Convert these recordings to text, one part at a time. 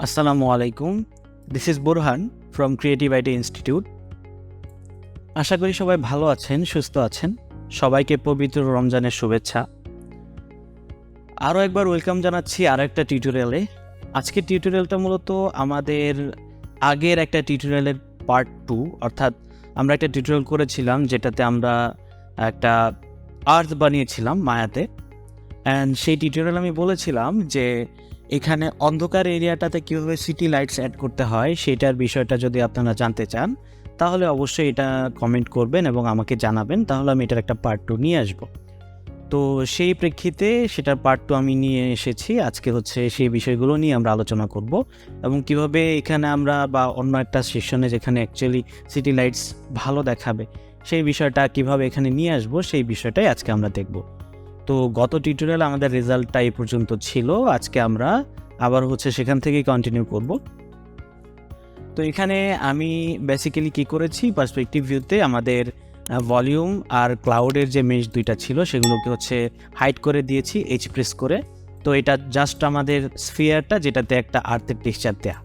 আসসালামু আলাইকুম। This is Burhan from creative IT institute. আশা করি সবাই ভালো আছেন, সুস্থ আছেন। সবাইকে পবিত্র রমজানের শুভেচ্ছা। আরও একবার ওয়েলকাম জানাচ্ছি আরও একটা টিউটোরিয়ালে। আজকের টিউটোরিয়ালটা মূলত আমাদের আগের একটা টিউটোরিয়ালের পার্ট 2, অর্থাৎ আমরা একটা টিউটোরিয়াল করেছিলাম যেটাতে আমরা একটা আর্থ বানিয়েছিলাম মায়াতে। অ্যান্ড সেই টিউটোরিয়াল আমি বলেছিলাম যে এখানে অন্ধকার এরিয়াটাতে কীভাবে সিটি লাইটস অ্যাড করতে হয় সেটার বিষয়টা যদি আপনারা জানতে চান তাহলে অবশ্যই এটা কমেন্ট করবেন এবং আমাকে জানাবেন, তাহলে আমি এটার একটা পার্ট 2 নিয়ে আসব। তো সেই প্রেক্ষিতে সেটার পার্ট 2 আমি নিয়ে এসেছি। আজকে সেই বিষয়গুলো নিয়ে আমরা আলোচনা করব এবং কিভাবে এখানে আমরা বা অন্য একটা সেশনে যেখানে অ্যাকচুয়ালি সিটি লাইটস ভালো দেখাবে সেই বিষয়টা কিভাবে এখানে নিয়ে আসবো সেই বিষয়টাই আজকে আমরা দেখব। তো গত টিউটোরিয়াল আমাদের রেজাল্টটা এই পর্যন্ত ছিল, আজকে আমরা আবার সেখান থেকেই কন্টিনিউ করব। তো এখানে আমি বেসিক্যালি কি করেছি, পার্সপেক্টিভ ভিউতে আমাদের ভলিউম আর ক্লাউডের যে মেশ দুইটা ছিল সেগুলোকে হাইড করে দিয়েছি এইচ প্রেস করে। তো এটা জাস্ট আমাদের স্ফিয়ারটা যেটাতে একটা আর্থের টেক্সচার দেয়া।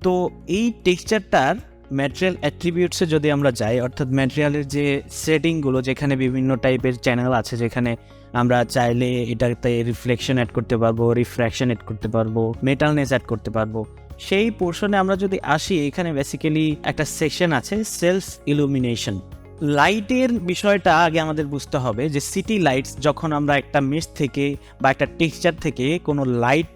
তো এই টেক্সচারটার ম্যাটেরিয়াল অ্যাট্রিবিউটসে যদি আমরা যাই, অর্থাৎ ম্যাটেরিয়ালের যে সেটিংগুলো যেখানে বিভিন্ন টাইপের চ্যানেল আছে, যেখানে আমরা চাইলে এটাতে রিফ্লেকশন অ্যাড করতে পারবো, রিফ্র্যাকশন অ্যাড করতে পারবো, মেটালনেস অ্যাড করতে পারবো, সেই পোর্শনে আমরা যদি আসি, এখানে বেসিক্যালি একটা সেকশন আছে সেলফ ইলুমিনেশন। লাইটের বিষয়টা আগে আমাদের বুঝতে হবে যে সিটি লাইটস যখন আমরা একটা মেশ থেকে বা একটা টেক্সচার থেকে কোনো লাইট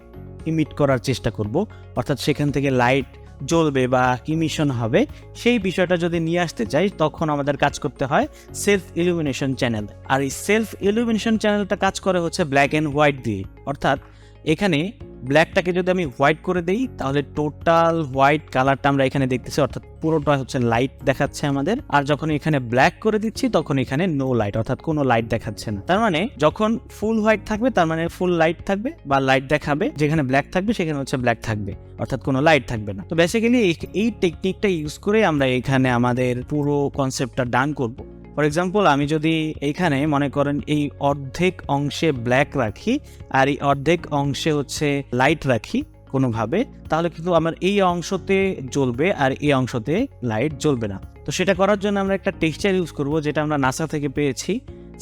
ইমিট করার চেষ্টা করব, অর্থাৎ সেখান থেকে লাইট জ্বলবে বা ইমিশন হবে, সেই বিষয়টা যদি নিয়ে আসতে চাই তখন আমাদের কাজ করতে হয় সেলফ ইলুমিনেশন চ্যানেল। আর এই সেলফ ইলুমিনেশন চ্যানেলটা কাজ করে ব্ল্যাক অ্যান্ড হোয়াইট দিয়ে। অর্থাৎ এখানে ব্ল্যাকটাকে যদি আমি হোয়াইট করে দিই তাহলে টোটাল হোয়াইট কালারটা আমরা এখানে দেখতেছি, অর্থাৎ পুরোটা লাইট দেখাচ্ছে আমাদের। আর যখন এখানে ব্ল্যাক করে দিচ্ছি তখন এখানে নো লাইট, অর্থাৎ কোনো লাইট দেখাচ্ছে না। তার মানে যখন ফুল হোয়াইট থাকবে তার মানে ফুল লাইট থাকবে বা লাইট দেখাবে, যেখানে ব্ল্যাক থাকবে সেখানে ব্ল্যাক থাকবে, অর্থাৎ কোনো লাইট থাকবে না। তো বেসিক্যালি এই টেকনিকটা ইউজ করে আমরা এখানে আমাদের পুরো কনসেপ্টটা ডান করব। ফর এক্সাম্পল, আমি যদি এইখানে মনে করেন এই অর্ধেক অংশে ব্ল্যাক রাখি আর এই অর্ধেক অংশে লাইট রাখি কোনোভাবে, তাহলে কিন্তু আমার এই অংশতে জ্বলবে আর এই অংশতে লাইট জ্বলবে না। তো সেটা করার জন্য আমরা একটা টেক্সচার ইউজ করব যেটা আমরা নাসা থেকে পেয়েছি,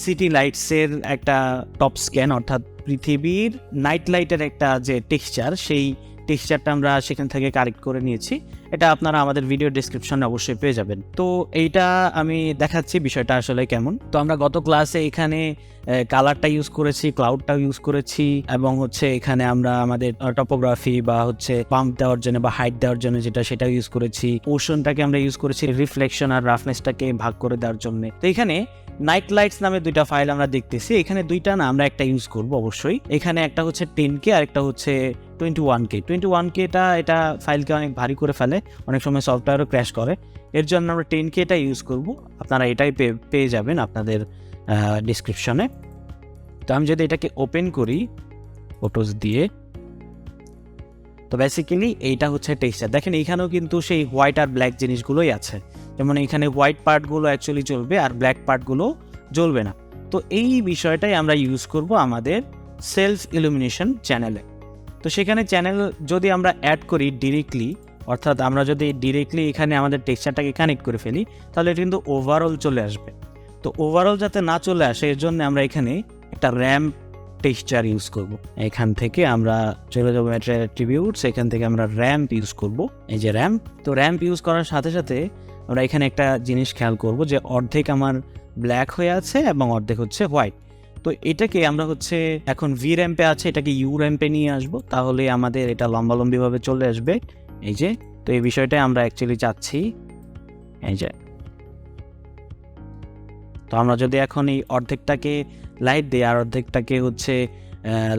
সিটি লাইটসের একটা টপ স্ক্যান, অর্থাৎ পৃথিবীর নাইট লাইটের একটা যে টেক্সচার, সেই টেক্সচারটা আমরা সেখান থেকে কালেক্ট করে নিয়েছি। এটা আপনারা আমাদের ভিডিও ডেসক্রিপশনে অবশ্যই পেয়ে যাবেন। তো এইটা আমি দেখাচ্ছি বিষয়টা আসলে কেমন। তো আমরা গত ক্লাসে এখানে কালারটা ইউজ করেছি, ক্লাউডটা ইউজ করেছি এবং এখানে আমরা আমাদের টপোগ্রাফি বা পাম্প দেওয়ার জন্য বা হাইট দেওয়ার জন্য সেটা ইউজ করেছি। ওশনটাকে আমরা ইউজ করেছি রিফ্লেকশন আর রাফনেসটাকে ভাগ করে দেওয়ার জন্য। তো এখানে নাইট লাইটস নামে দুইটা ফাইল আমরা দেখতেছি, এখানে দুইটা না আমরা একটা ইউজ করব অবশ্যই। এখানে একটা 10K আর একটা 21K। 21Kটা এটা ফাইলকে অনেক ভারী করে ফেলে, অনেক সময় সফটওয়্যারও ক্র্যাশ করে, এর জন্য আমরা 10Kটা ইউজ করব। আপনারা এটাই পেয়ে যাবেন আপনাদের ডিসক্রিপশনে। তো আমি যদি এটাকে ওপেন করি ফটোস দিয়ে, তো বেসিক্যালি এইটা টেক্সচার। দেখেন এইখানেও কিন্তু সেই হোয়াইট আর ব্ল্যাক জিনিসগুলোই আছে, যেমন এখানে হোয়াইট পার্টগুলো অ্যাকচুয়ালি জ্বলবে আর ব্ল্যাক পার্টগুলো জ্বলবে না। তো এই বিষয়টাই আমরা ইউজ করব আমাদের সেলফ ইলুমিনেশন চ্যানেলে। তো সেখানে চ্যানেল যদি আমরা অ্যাড করি ডিরেক্টলি, অর্থাৎ আমরা যদি ডিরেক্টলি এখানে আমাদের টেক্সচারটাকে কানেক্ট করে ফেলি তাহলে কিন্তু ওভারঅল চলে আসবে। তো ওভারঅল যাতে না চলে আসে এর জন্য আমরা এখানে একটা র্যাম্প টেক্সচার ইউজ করব। এখান থেকে আমরা চলে যাবো ম্যাটেরিয়াল অ্যাট্রিবিউটস, এখান থেকে আমরা র্যাম্প ইউজ করব, এই যে র্যাম্প। তো র্যাম্প ইউজ করার সাথে সাথে আমরা এখানে একটা জিনিস খেয়াল করব যে অর্ধেক আমার ব্ল্যাক হয়ে আছে এবং অর্ধেক হোয়াইট। তো এটাকে আমরা এখন ভি র্যাম্পে আছে, এটাকে ইউ র্যাম্পে নিয়ে আসবো, তাহলে আমাদের এটা লম্বালম্বিভাবে চলে আসবে। এই যে, তো এই বিষয়টাই আমরা অ্যাকচুয়ালি চাচ্ছি। এই যে, তো আমরা যদি এখন এই অর্ধেকটাকে লাইট দিই আর অর্ধেকটাকে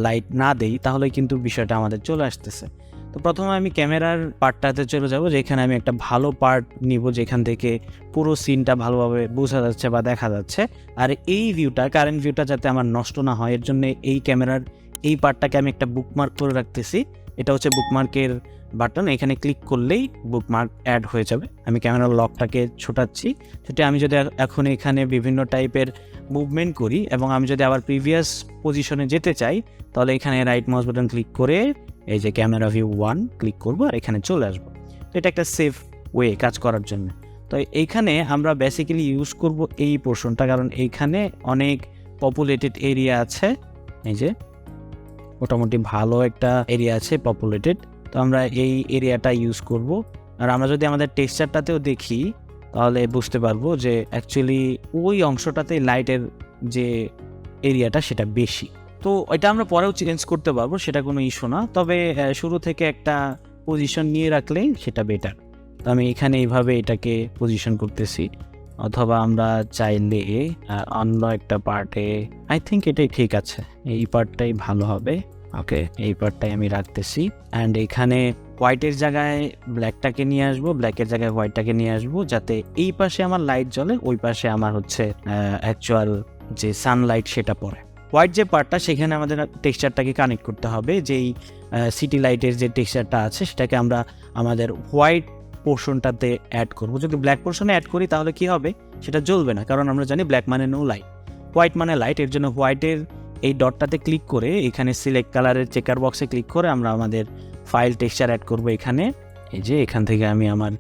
লাইট না দেই তাহলে কিন্তু বিষয়টা আমাদের চলে আসতেছে। তো প্রথমে আমি ক্যামেরার পার্টটাতে চলে যাব, যেখানে আমি একটা ভালো পার্ট নিব যেখান থেকে পুরো সিনটা ভালোভাবে বোঝা যাচ্ছে বা দেখা যাচ্ছে। আর এই ভিউটা, কারেন্ট ভিউটা যাতে আমার নষ্ট না হয় এর জন্য এই ক্যামেরার এই পার্টটাকে আমি একটা বুকমার্ক করে রাখতেছি, এটা হচ্ছে বুকমার্কের বাটন, এখানে ক্লিক করলেই বুকমার্ক অ্যাড হয়ে যাবে। আমি ক্যামেরার লকটাকে ছোটাচ্ছি, সেটা আমি যদি এখন এখানে বিভিন্ন টাইপের মুভমেন্ট করি এবং আমি যদি আবার প্রিভিয়াস পজিশনে যেতে চাই, তাহলে এখানে রাইট মাউস বাটন ক্লিক করে এই যে ক্যামেরা ভিউ 1 ক্লিক করবো আর এখানে চলে আসবো। তো এটা একটা সেফ ওয়ে কাজ করার জন্য। তো এইখানে আমরা বেসিক্যালি ইউজ করব এই পোর্শনটা, কারণ এইখানে অনেক পপুলেটেড এরিয়া আছে, এই যে মোটামুটি ভালো একটা এরিয়া আছে পপুলেটেড। তো আমরা এই এরিয়াটা ইউজ করব। আর আমরা যদি আমাদের টেক্সচারটাতেও দেখি তাহলে বুঝতে পারবো যে অ্যাকচুয়ালি ওই অংশটাতে লাইটের যে এরিয়াটা সেটা বেশি। তো এটা আমরা পরেও চেঞ্জ করতে পারবো, সেটা কোনো ইস্যু না। তবে শুরু থেকে একটা পজিশন নিয়ে রাখলে সেটা বেটার। তো আমি এখানে এইভাবে এটাকে পজিশন করতেছি, অথবা আমরা চাইলে অন্য একটা পার্টে, আই থিঙ্ক এটাই ঠিক আছে, এই পার্টটাই ভালো হবে। ওকে, এই পার্টটাই আমি রাখতেছি। অ্যান্ড এখানে হোয়াইটের জায়গায় ব্ল্যাকটাকে নিয়ে আসবো, ব্ল্যাকের জায়গায় হোয়াইটটাকে নিয়ে আসবো, যাতে এই পাশে আমার লাইট জ্বলে, ওই পাশে আমার হচ্ছে অ্যাকচুয়াল যে সানলাইট সেটা পড়ে। হোয়াইট যে পার্টটা সেখানে আমাদের টেক্সচারটাকে কানেক্ট করতে হবে, যেই সিটি লাইটের যে টেক্সচারটা আছে সেটাকে আমরা আমাদের হোয়াইট পোর্শনটাতে অ্যাড করব। যদি ব্ল্যাক পোর্শনে অ্যাড করি তাহলে কি হবে, সেটা জ্বলবে না, কারণ আমরা জানি ব্ল্যাক মানে নো লাইট, হোয়াইট মানে লাইট। এর জন্য হোয়াইটের এই ডটটাতে ক্লিক করে এখানে সিলেক্ট কালারের চেকার বক্সে ক্লিক করে আমরা আমাদের ফাইল টেক্সচার অ্যাড করব এখানে। এই যে এখান থেকে আমি আমার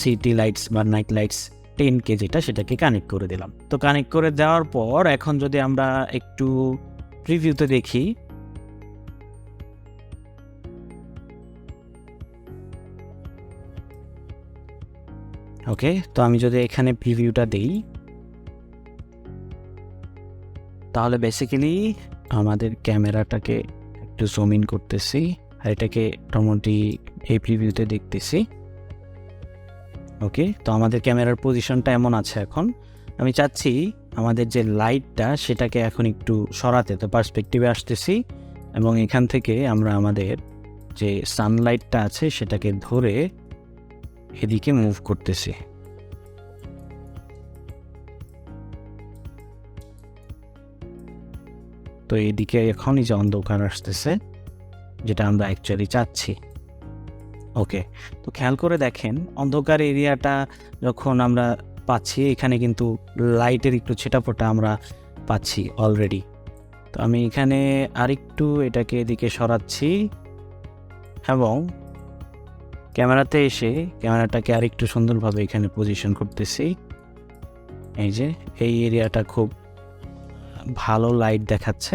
সিটি লাইটস বা নাইট লাইটস 10K যেটা, সেটাকে কানেক্ট করে দিলাম। তো কানেক্ট করে দেওয়ার পর এখন যদি আমরা একটু প্রিভিউতে দেখি, ওকে, তো আমি যদি এখানে প্রিভিউটা দিই তাহলে বেসিক্যালি আমাদের ক্যামেরাটাকে একটু জুম ইন করতেছি আর এটাকে মোটামুটি এই প্রিভিউতে দেখতেছি। ওকে, তো আমাদের ক্যামেরার পজিশনটা এমন আছে এখন। আমি চাচ্ছি আমাদের যে লাইটটা সেটাকে এখন একটু সরাতে, তো পার্সপেক্টিভে আসতেছি এবং এখান থেকে আমরা আমাদের যে সানলাইটটা আছে সেটাকে ধরে এদিকে মুভ করতেছি। তো এইদিকে এখন এই যে অন্ধকার আসতেছে, যেটা আমরা অ্যাকচুয়ালি চাচ্ছি। ওকে, তো খেয়াল করে দেখেন অন্ধকার এরিয়াটা যখন আমরা পাচ্ছি, এখানে কিন্তু লাইটের একটু ছিটাফোটা আমরা পাচ্ছি অলরেডি। তো আমি এখানে আরেকটু এটাকে এদিকে সরাচ্ছি এবং ক্যামেরাতে এসে ক্যামেরাটাকে আরেকটু সুন্দরভাবে এখানে পজিশন করতেছি। এই যে এই এরিয়াটা খুব ভালো লাইট দেখাচ্ছে।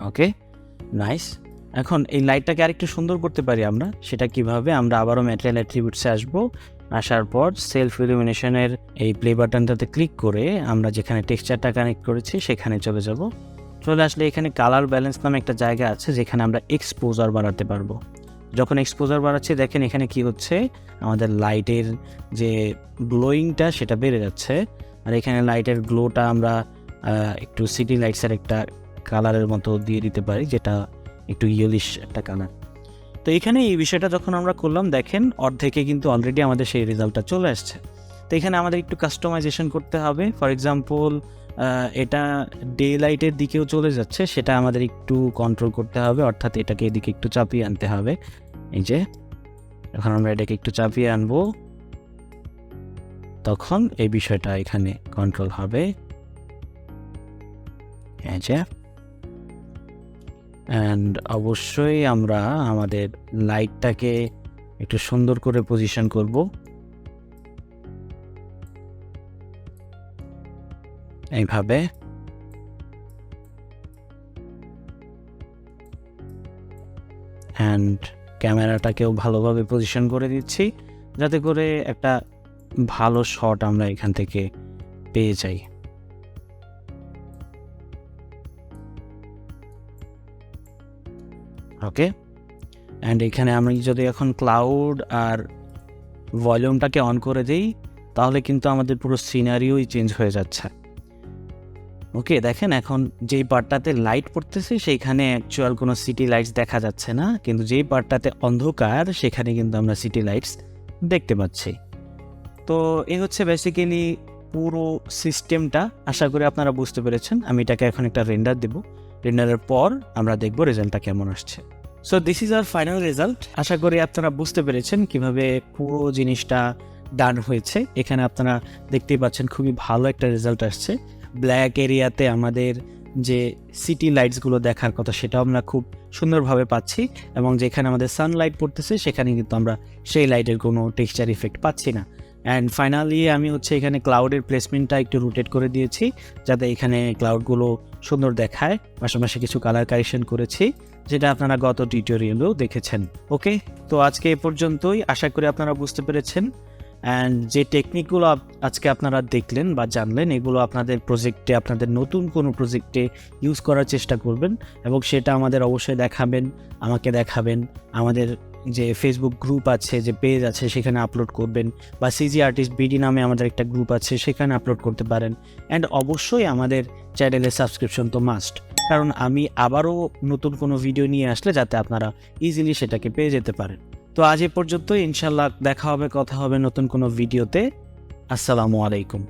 ওকে, নাইস। এখন এই লাইটটাকে আরেকটু সুন্দর করতে পারি আমরা, সেটা কিভাবে, আমরা আবারও ম্যাটেরিয়াল অ্যাট্রিবিউটসে আসবো, আসার পর সেলফ ইলুমিনেশনের এই প্লে বাটনটাতে ক্লিক করে আমরা যেখানে টেক্সচারটা কানেক্ট করেছি সেখানে চলে যাব। চলে আসলে এখানে কালার ব্যালেন্স নামে একটা জায়গা আছে যেখানে আমরা এক্সপোজার বাড়াতে পারবো। যখন এক্সপোজার বাড়াচ্ছি দেখেন এখানে কি হচ্ছে, আমাদের লাইটের যে গ্লোয়িংটা সেটা বেড়ে যাচ্ছে। আর এখানে লাইটের গ্লোটা আমরা একটু সিটি লাইটসের একটা কালারের মতো দিয়ে দিতে পারি, যেটা একটু ইয়েলিশ একটা কালার। তো এখানে এই বিষয়টা যখন আমরা করলাম দেখেন অর্ধেকে কিন্তু অলরেডি আমাদের সেই রেজাল্টটা চলে আসছে। তো এখানে আমাদের একটু কাস্টমাইজেশন করতে হবে। ফর এক্সাম্পল এটা ডে লাইটের দিকেও চলে যাচ্ছে, সেটা আমাদের একটু কন্ট্রোল করতে হবে, অর্থাৎ এটাকে এদিকে একটু চাপিয়ে আনতে হবে। এই যে এখন আমরা এটাকে একটু চাপিয়ে আনবো, তখন এই বিষয়টা এখানে কন্ট্রোল হবে। এই যে, অ্যান্ড অবশ্যই আমরা আমাদের লাইটটাকে একটু সুন্দর করে পজিশন করব এইভাবে। অ্যান্ড ক্যামেরাটাকেও ভালোভাবে পজিশন করে দিচ্ছি যাতে করে একটা ভালো শট আমরা এখান থেকে পেয়ে যাই। ওকে, অ্যান্ড এখানে আমি যদি এখন ক্লাউড আর ভলিউমটাকে অন করে দিই তাহলে কিন্তু আমাদের পুরো সিনারিওই চেঞ্জ হয়ে যাচ্ছে। ওকে, দেখেন এখন যেই পার্টটাতে লাইট পড়তেছে সেইখানে অ্যাকচুয়াল কোনো সিটি লাইটস দেখা যাচ্ছে না, কিন্তু যেই পার্টটাতে অন্ধকার সেখানে কিন্তু আমরা সিটি লাইটস দেখতে পাচ্ছি। তো এই হচ্ছে বেসিক্যালি পুরো সিস্টেমটা। আশা করি আপনারা বুঝতে পেরেছেন। আমি এটাকে এখন একটা রেন্ডার দেব, রেন্ডারের পর আমরা দেখব রেজাল্টটা কেমন আসছে। So this is our final result. আশা করি আপনারা বুঝতে পেরেছেন কিভাবে পুরো জিনিসটা ডান হয়েছে। এখানে আপনারা দেখতেই পাচ্ছেন খুবই ভালো একটা রেজাল্ট আসছে। ব্ল্যাক এরিয়াতে আমাদের যে সিটি লাইটসগুলো দেখার কথা সেটাও আমরা খুব সুন্দরভাবে পাচ্ছি, এবং যেখানে আমাদের সানলাইট পড়তেছে সেখানে কিন্তু আমরা সেই লাইটের কোনো টেক্সচার ইফেক্ট পাচ্ছি না। অ্যান্ড ফাইনালি আমি হচ্ছে ক্লাউডের প্লেসমেন্টটা একটু রোটেট করে দিয়েছি যাতে এখানে ক্লাউডগুলো সুন্দর দেখায়। পাশাপাশি কিছু কালার কারেকশন করেছি, যেটা আপনারা গত টিউটোরিয়ালেও দেখেছেন। ওকে, তো আজকে এ পর্যন্তই। আশা করি আপনারা বুঝতে পেরেছেন। অ্যান্ড যে টেকনিকগুলো আজকে আপনারা দেখলেন বা জানলেন, এগুলো আপনাদের প্রজেক্টে, আপনাদের নতুন কোনো প্রজেক্টে ইউজ করার চেষ্টা করবেন, এবং সেটা আমাদের অবশ্যই দেখাবেন, আমাকে দেখাবেন। আমাদের যে ফেসবুক গ্রুপ আছে, যে পেজ আছে, সেখানে আপলোড করবেন, বা সিজি আর্টিস্ট বিডি নামে আমাদের একটা গ্রুপ আছে, সেখানে আপলোড করতে পারেন। অ্যান্ড অবশ্যই আমাদের চ্যানেলের সাবস্ক্রিপশন তো মাস্ট, কারণ আমি আবারও নতুন কোনো ভিডিও নিয়ে আসলে যাতে আপনারা ইজিলি সেটাকে পেয়ে যেতে পারেন। তো আজ এ পর্যন্ত, ইনশাল্লাহ দেখা হবে, কথা হবে নতুন কোনো ভিডিওতে। আসসালামু আলাইকুম।